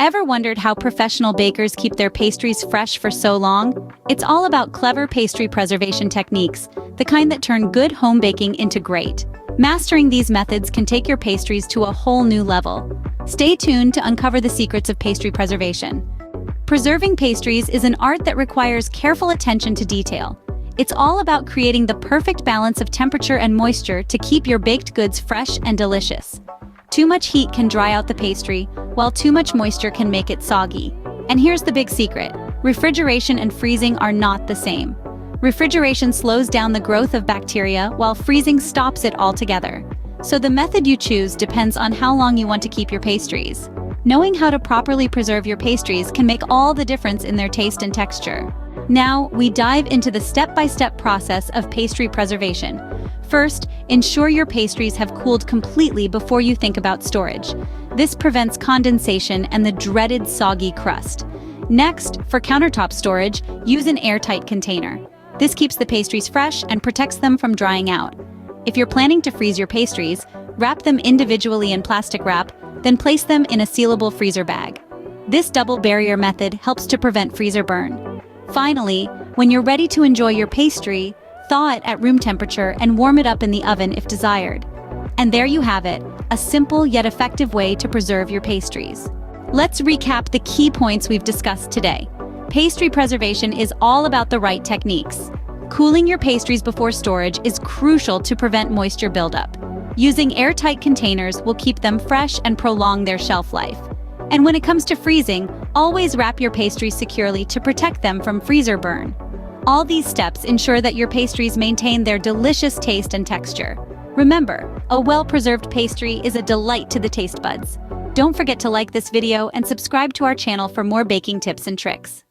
Ever wondered how professional bakers keep their pastries fresh for so long? It's all about clever pastry preservation techniques, the kind that turn good home baking into great. Mastering these methods can take your pastries to a whole new level. Stay tuned to uncover the secrets of pastry preservation. Preserving pastries is an art that requires careful attention to detail. It's all about creating the perfect balance of temperature and moisture to keep your baked goods fresh and delicious. Too much heat can dry out the pastry, while too much moisture can make it soggy. And here's the big secret: refrigeration and freezing are not the same. Refrigeration slows down the growth of bacteria, while freezing stops it altogether. So the method you choose depends on how long you want to keep your pastries. Knowing how to properly preserve your pastries can make all the difference in their taste and texture. Now, we dive into the step-by-step process of pastry preservation. First, ensure your pastries have cooled completely before you think about storage. This prevents condensation and the dreaded soggy crust. Next, for countertop storage, use an airtight container. This keeps the pastries fresh and protects them from drying out. If you're planning to freeze your pastries, wrap them individually in plastic wrap, then place them in a sealable freezer bag. This double barrier method helps to prevent freezer burn. Finally, when you're ready to enjoy your pastry, thaw it at room temperature and warm it up in the oven if desired. And there you have it, a simple yet effective way to preserve your pastries. Let's recap the key points we've discussed today. Pastry preservation is all about the right techniques. Cooling your pastries before storage is crucial to prevent moisture buildup. Using airtight containers will keep them fresh and prolong their shelf life. And when it comes to freezing, always wrap your pastries securely to protect them from freezer burn. All these steps ensure that your pastries maintain their delicious taste and texture. Remember, a well-preserved pastry is a delight to the taste buds. Don't forget to like this video and subscribe to our channel for more baking tips and tricks.